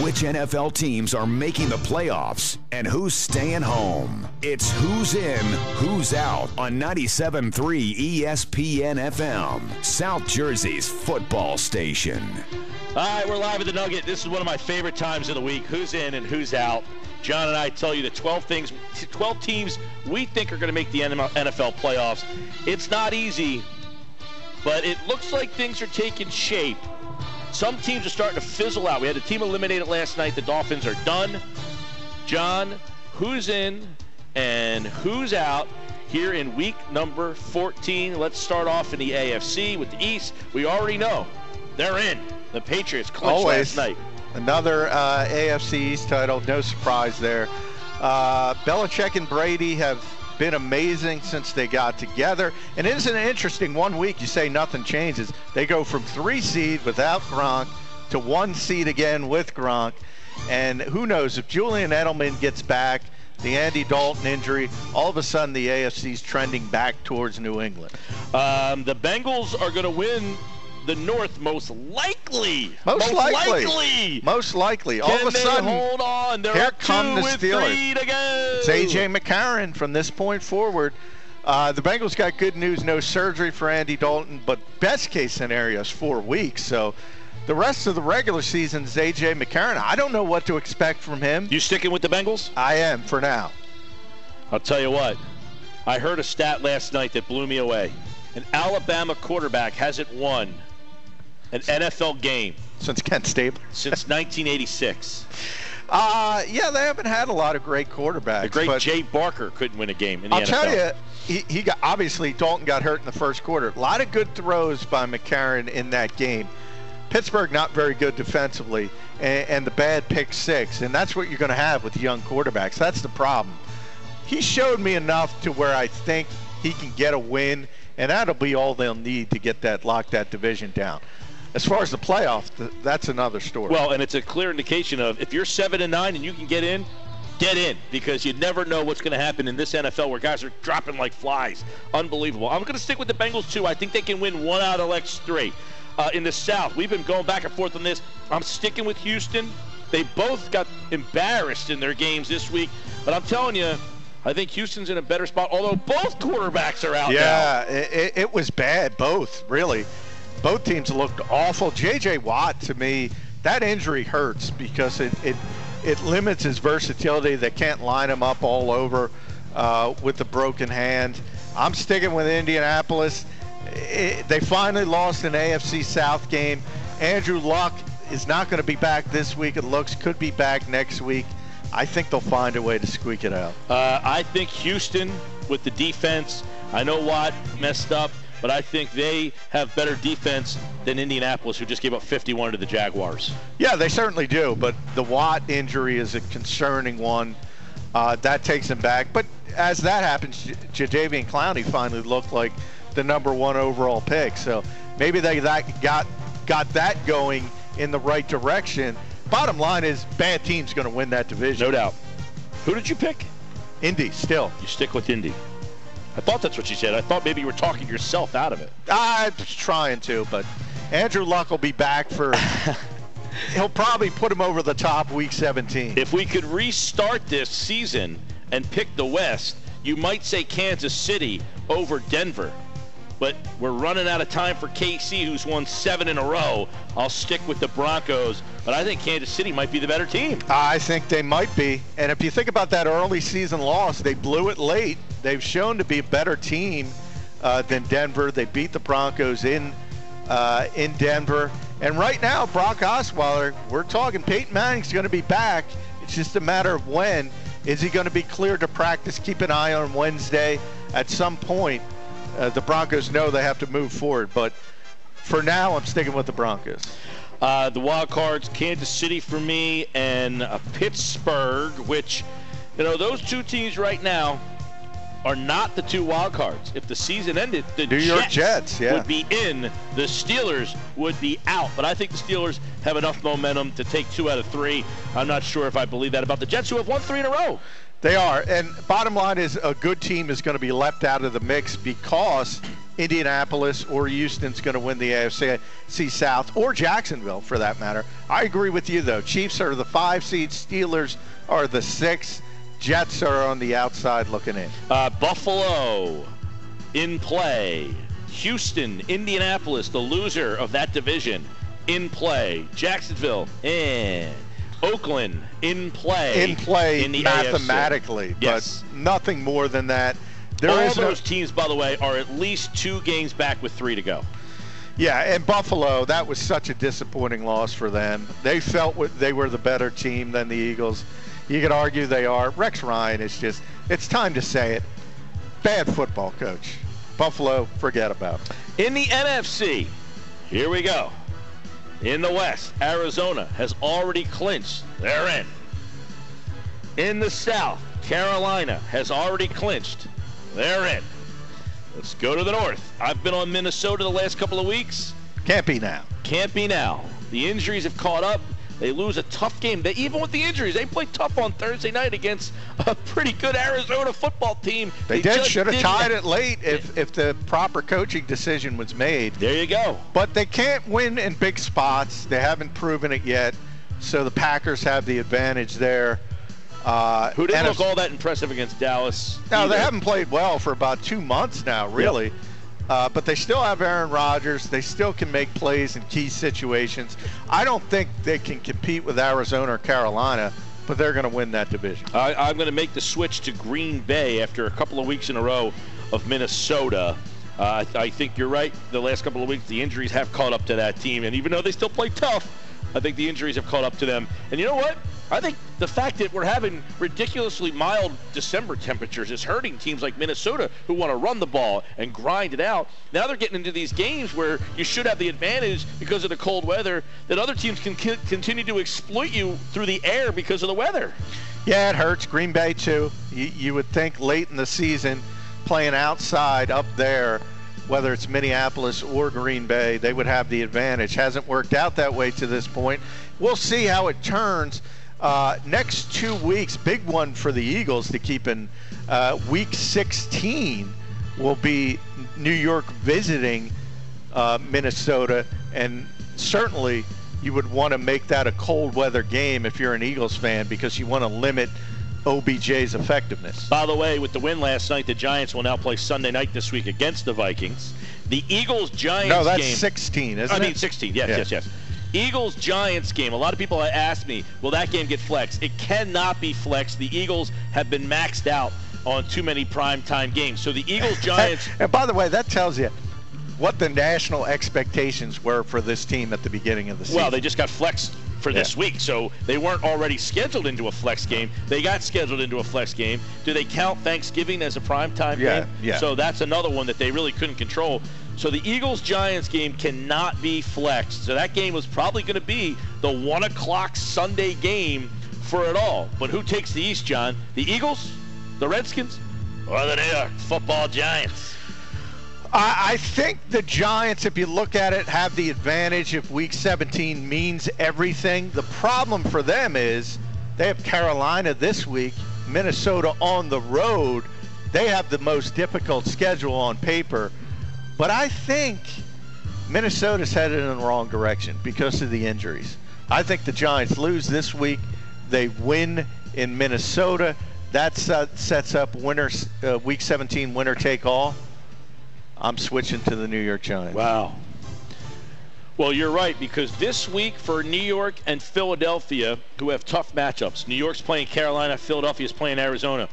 which NFL teams are making the playoffs and who's staying home. It's Who's In, Who's Out on 97.3 ESPN FM, South Jersey's football station. All right, we're live at the Nugget. This is one of my favorite times of the week. Who's in and who's out? John and I tell you the 12 teams we think are going to make the NFL playoffs. It's not easy, but it looks like things are taking shape. Some teams are starting to fizzle out. We had a team eliminated last night. The Dolphins are done. John, who's in and who's out here in week number 14? Let's start off in the AFC with the East. We already know they're in. The Patriots clinched last night. Another AFC East title. No surprise there. Belichick and Brady have been amazing since they got together. And isn't it interesting, 1 week you say nothing changes. They go from 3 seed without Gronk to 1 seed again with Gronk. And who knows, if Julian Edelman gets back, the Andy Dalton injury, all of a sudden the AFC's trending back towards New England. The Bengals are going to win the North most likely. Most likely. All of a sudden, hold on. They're here up come the 2 with Steelers. 3 to go. It's A.J. McCarron from this point forward. The Bengals got good news, no surgery for Andy Dalton, but best case scenario is 4 weeks. So the rest of the regular season is A.J. McCarron. I don't know what to expect from him. You sticking with the Bengals? I am for now. I'll tell you what. I heard a stat last night that blew me away. An Alabama quarterback hasn't won an NFL game since Kent Stabler. Since 1986. Yeah, they haven't had a lot of great quarterbacks. The great Jay Barker couldn't win a game in the NFL. I'll tell you, he got, obviously Dalton got hurt in the first quarter. A lot of good throws by McCarron in that game. Pittsburgh not very good defensively, and the bad pick 6, and that's what you're going to have with young quarterbacks. That's the problem. He showed me enough to where I think he can get a win, and that'll be all they'll need to lock that division down. As far as the playoff, that's another story. Well, and it's a clear indication of if you're 7-9 and you can get in, because you never know what's going to happen in this NFL where guys are dropping like flies. Unbelievable. I'm going to stick with the Bengals too. I think they can win 1 out of the next 3. In the South, we've been going back and forth on this. I'm sticking with Houston. They both got embarrassed in their games this week, but I'm telling you, I think Houston's in a better spot, although both quarterbacks are out now. Yeah, it was bad, both, really. Both teams looked awful. J.J. Watt, to me, that injury hurts because it limits his versatility. They can't line him up all over with the broken hand. I'm sticking with Indianapolis. They finally lost an AFC South game. Andrew Luck is not going to be back this week. It looks could be back next week. I think they'll find a way to squeak it out. I think Houston with the defense. I know Watt messed up, but I think they have better defense than Indianapolis, who just gave up 51 to the Jaguars. Yeah, they certainly do, but the Watt injury is a concerning one. That takes them back. But as that happens, Jadeveon Clowney finally looked like the #1 overall pick. So maybe they got that going in the right direction. Bottom line is bad team's going to win that division. No doubt. Who did you pick? Indy, still. You stick with Indy. I thought that's what you said. I thought maybe you were talking yourself out of it. I was trying to, but Andrew Luck will be back for he'll probably put him over the top week 17. If we could restart this season and pick the West, you might say Kansas City over Denver. But we're running out of time for KC, who's won 7 in a row. I'll stick with the Broncos, but I think Kansas City might be the better team. I think they might be. And if you think about that early season loss, they blew it late. They've shown to be a better team than Denver. They beat the Broncos in Denver. And right now, Brock Osweiler, we're talking Peyton Manning's going to be back. It's just a matter of when. Is he going to be cleared to practice? Keep an eye on Wednesday. At some point, the Broncos know they have to move forward. But for now, I'm sticking with the Broncos. The wild cards, Kansas City for me, and Pittsburgh, which, those two teams right now are not the 2 wild cards. If the season ended, the New York Jets would be in. The Steelers would be out. But I think the Steelers have enough momentum to take 2 out of 3. I'm not sure if I believe that about the Jets, who have won 3 in a row. They are. And bottom line is a good team is going to be left out of the mix because Indianapolis or Houston's going to win the AFC South, or Jacksonville for that matter. I agree with you, though. Chiefs are the 5 seed. Steelers are the 6. Jets are on the outside looking in. Buffalo in play. Houston, Indianapolis, the loser of that division, in play. Jacksonville and Oakland in play. In the mathematically, AFC. Yes. But nothing more than that. All those teams, by the way, are at least 2 games back with 3 to go. Yeah, and Buffalo, that was such a disappointing loss for them. They felt they were the better team than the Eagles. You could argue they are. Rex Ryan is just, it's time to say it, bad football coach. Buffalo, forget about it. In the NFC, here we go. In the West, Arizona has already clinched. They're in. In the South, Carolina has already clinched. They're in. Let's go to the North. I've been on Minnesota the last couple of weeks. Can't be now. Can't be now. The injuries have caught up. They lose a tough game. Even with the injuries, they played tough on Thursday night against a pretty good Arizona football team. They should have tied it late if the proper coaching decision was made. There you go. But they can't win in big spots. They haven't proven it yet. So the Packers have the advantage there. Who didn't look all that impressive against Dallas. No, they haven't played well for about 2 months now, really. Yep. But they still have Aaron Rodgers. They still can make plays in key situations. I don't think they can compete with Arizona or Carolina, but they're going to win that division. I'm going to make the switch to Green Bay after a couple of weeks in a row of Minnesota. I think you're right. The last couple of weeks, the injuries have caught up to that team. And even though they still play tough, I think the injuries have caught up to them. And you know what? I think the fact that we're having ridiculously mild December temperatures is hurting teams like Minnesota who want to run the ball and grind it out. Now they're getting into these games where you should have the advantage because of the cold weather, that other teams can continue to exploit you through the air because of the weather. Yeah, it hurts. Green Bay, too. You would think late in the season, playing outside up there, whether it's Minneapolis or Green Bay, they would have the advantage. Hasn't worked out that way to this point. We'll see how it turns. Next 2 weeks, big one for the Eagles to keep in. Week 16 will be New York visiting Minnesota, and certainly you would want to make that a cold weather game if you're an Eagles fan, because you want to limit OBJ's effectiveness. By the way, with the win last night, the Giants will now play Sunday night this week against the Vikings. The Eagles-Giants game... No, that's 16, isn't it? I mean, 16, yes. Eagles-Giants game, a lot of people asked me, will that game get flexed? It cannot be flexed. The Eagles have been maxed out on too many primetime games. So the Eagles-Giants... And by the way, that tells you what the national expectations were for this team at the beginning of the season. Well, they just got flexed for this week, so they weren't already scheduled into a flex game. They got scheduled into a flex game. Do they count Thanksgiving as a primetime game? Yeah. So that's another one that they really couldn't control. So the Eagles-Giants game cannot be flexed. So that game was probably going to be the 1 o'clock Sunday game for it all. But who takes the East, John? The Eagles, the Redskins, or the New York Football Giants? I think the Giants, if you look at it, have the advantage if Week 17 means everything. The problem for them is they have Carolina this week, Minnesota on the road. They have the most difficult schedule on paper. But I think Minnesota's headed in the wrong direction because of the injuries. I think the Giants lose this week. They win in Minnesota. That sets up Week 17 winner take all. I'm switching to the New York Giants. Wow. Well, you're right, because this week for New York and Philadelphia, who have tough matchups, New York's playing Carolina, Philadelphia's playing Arizona.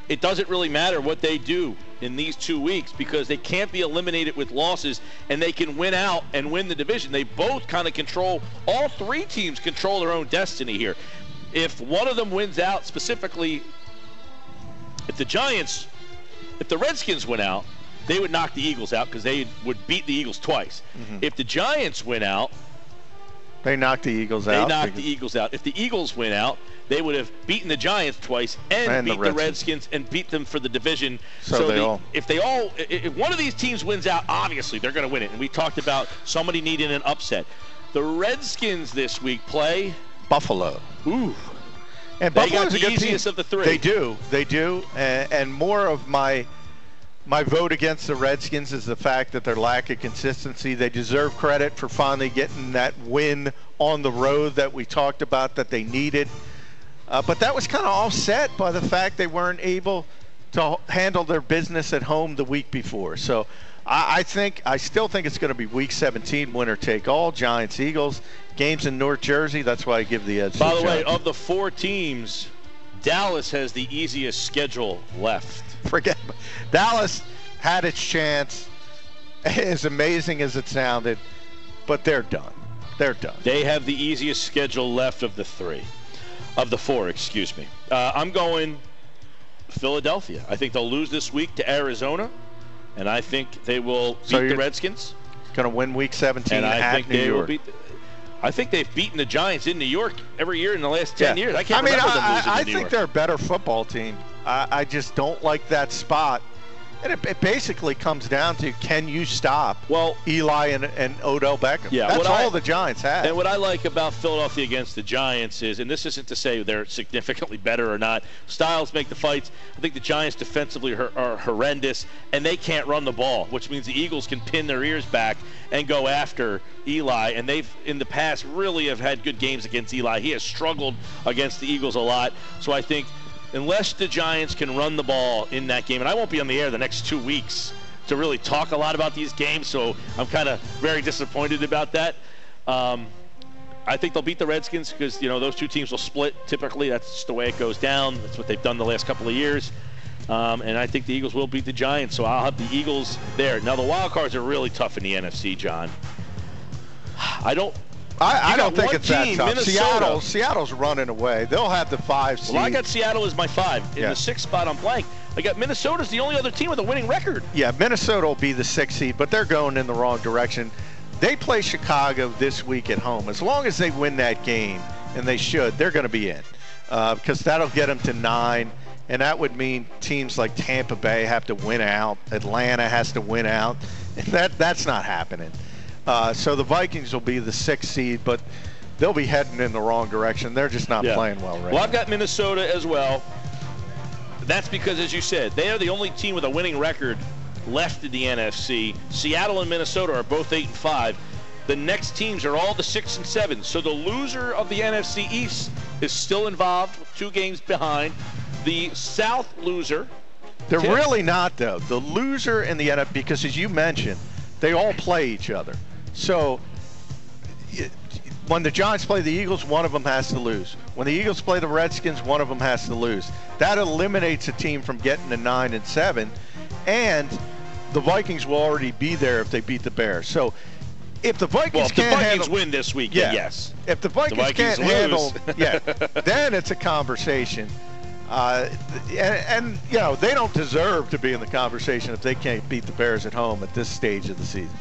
It doesn't really matter what they do in these 2 weeks because they can't be eliminated with losses, and they can win out and win the division. They both kind of control, all 3 teams control their own destiny here. If one of them wins out, specifically, if the Redskins win out, they would knock the Eagles out because they would beat the Eagles twice. Mm-hmm. If the Giants win out, they knock the Eagles out. The Eagles out. If the Eagles win out, they would have beaten the Giants twice and beat the Redskins and beat them for the division. If one of these teams wins out, obviously they're going to win it. And we talked about somebody needing an upset. The Redskins this week play Buffalo. Ooh. And Buffalo's the easiest of the 3. They do. And more of my My vote against the Redskins is the fact that their lack of consistency. They deserve credit for finally getting that win on the road that we talked about that they needed. But that was kind of offset by the fact they weren't able to handle their business at home the week before. So I still think it's going to be Week 17, winner take all. Giants, Eagles, games in North Jersey. That's why I give the edge. By the way, of the 4 teams, Dallas has the easiest schedule left. Forget Dallas had its chance, as amazing as it sounded, but they're done. They're done. They have the easiest schedule left of the 4, excuse me. I'm going Philadelphia. I think they'll lose this week to Arizona, and I think they will beat the Redskins. Going to win Week 17 at New York. I think they've beaten the Giants in New York every year in the last 10 years. I can't remember them losing to New York. I think they're a better football team. I just don't like that spot. And it basically comes down to, can you stop Eli and Odell Beckham? Yeah, that's all the Giants have. And what I like about Philadelphia against the Giants is, and this isn't to say they're significantly better or not, styles make the fights. I think the Giants defensively are horrendous, and they can't run the ball, which means the Eagles can pin their ears back and go after Eli. And they've, in the past, really have had good games against Eli. He has struggled against the Eagles a lot. So I think unless the Giants can run the ball in that game, and I won't be on the air the next 2 weeks to really talk a lot about these games, so I'm kind of very disappointed about that. I think they'll beat the Redskins because, those 2 teams will split. Typically, that's just the way it goes down. That's what they've done the last couple of years. And I think the Eagles will beat the Giants, so I'll have the Eagles there. Now, the wild cards are really tough in the NFC, John. I don't think it's that tough. Seattle's running away. They'll have the 5 seed. Well, I got Seattle as my 5. In the 6th spot, I'm blank. I got Minnesota's the only other team with a winning record. Yeah, Minnesota will be the 6th seed, but they're going in the wrong direction. They play Chicago this week at home. As long as they win that game, and they should, they're going to be in. Because that'll get them to 9, and that would mean teams like Tampa Bay have to win out. Atlanta has to win out. And that's not happening. So the Vikings will be the 6th seed, but they'll be heading in the wrong direction. They're just not playing well right now. Well, I've got Minnesota as well. That's because, as you said, they are the only team with a winning record left in the NFC. Seattle and Minnesota are both 8-5. The next teams are all the 6 and 7. So the loser of the NFC East is still involved, with 2 games behind. The South loser. They're really not, though. The loser in the NFC, because as you mentioned, they all play each other. So when the Giants play the Eagles, one of them has to lose. When the Eagles play the Redskins, one of them has to lose. That eliminates a team from getting to 9 and 7, and the Vikings will already be there if they beat the Bears. So if the Vikings win this week, yes. If the Vikings can't handle, then it's a conversation. And they don't deserve to be in the conversation if they can't beat the Bears at home at this stage of the season.